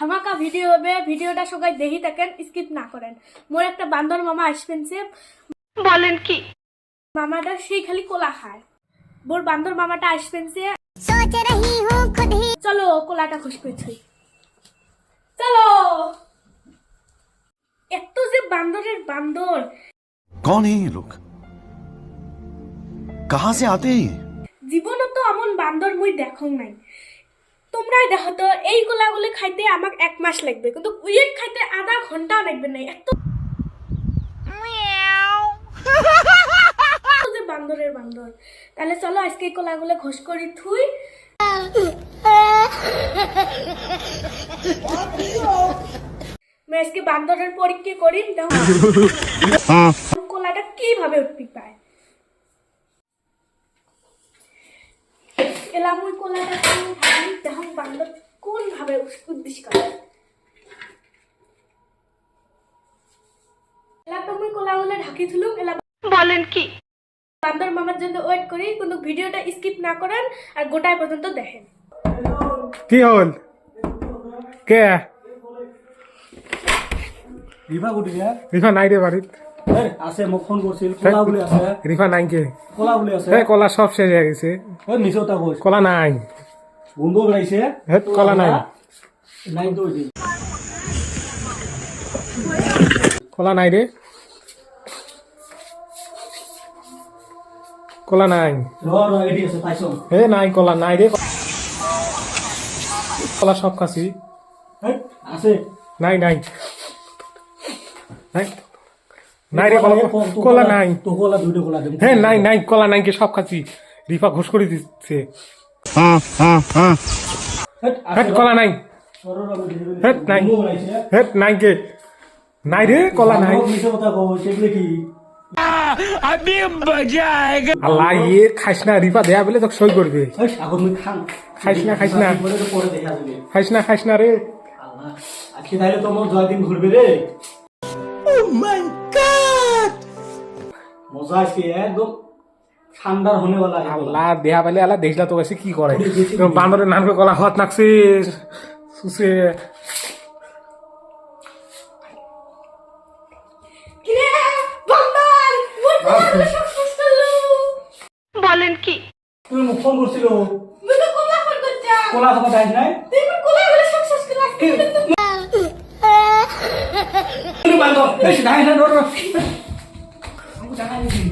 ধামাকা ভিডিও হবে, ভিডিওটা সবাই দেখি থাকেন, স্কিপ না করেন। মোর একটা বান্দর মামা আসবেনছে। বলেন কি? মামাটা সেই খালি কোলা খায়। মোর বান্দর মামাটা আসবেনছে। চলো কোলাটা খুশবে ছুই, চলো। এত যে বান্দরের বান্দর, कौन है ये लोग? कहां से आते हैं? জীবনও তো এমন বান্দর মুই দেখো নাই। তোমরাই দেখো তো, এই কোলাগুলো খাইতে আমাকে 1 মাস লাগবে, কিন্তু উইক খাইতে আধা ঘন্টা লাগবে না। এত যে বান্দরের বান্দর। তাহলে চলো আজকে এই কোলাগুলো ঘষ করি থুই। আজকে বান্দরের পরীক্ষা করি, দেখো কোলাটা কিভাবে উঠতে পায়। এলা মুই কোলাটা দেখো বান্দর কোন ভাবে উদ্দেশ্য করে। এলা তো মুই কোলাগুলো ঢাকি থুলুম। এলা বলেন কি? বান্দর মামার জন্য ওয়েট করি, কিন্তু ভিডিওটা স্কিপ না করেন আর গোটায় পর্যন্ত দেখেন। কি হল? কে রিফা গুটি রে? রিফা নাই রে বাড়িত। আছে, মোক ফোন করছিল। কলা বলে আছে। রিফা নাই কে? কলা বলে আছে। কলা সব শেষ হয়ে গেছে। মিছে কথা কইছ। কলা নাই, বন্ধ লাইছে। কলা নাই, নাই তো দি। কলা নাই রে, কলা নাই। র এডি আছে পাইছো। নাই কলা নাই রে, কলা সব খাসি। আছে। নাই নাই নাই নাই রে, কলা নাই। তো কলা দুটো কলা দেব। নাই নাই, কলা নাই কে, সব খাসি। রিফা ঘুষ করে দিচ্ছে। কলা নাই, নাই নাই কে, নাই রে, কলা নাই। মিছে কথা কইছ, এগুলো কি? আল্লাহ, ইয়ে খাইস না। রিফা দেয়া বলে তোকে সই করবে। এখন মুই খান। খাইস না, খাইস না, পরে দেখা যাবে। খাইস না, খাইস না রে। আল্লাহ, আজকে তাইলে তোমার 2 দিন ঘুরবে রে। ও মাই গড, মজা আছে একদম ঠান্ডার হনে वाला है। আল্লাহ, দেয়া বলে আল্লাহ দেখলা তো কাছে কি করে। বান্দরের নাম করে গলা হাত নাকছে সুসে। কিরে বান্দর, মুই কোলাগুলো সব শেষ করলু। বলেন কি? তুমি মোক ফোন করছিল। মুই তো কোলা ফোন করছা, কোলা কথা দাইছ নাই? তুই মোর কোলাগুলো সব শেষ করে আজকে। তুমি বান্দর, এই দাইছ না র। আমি জানাই দিছি।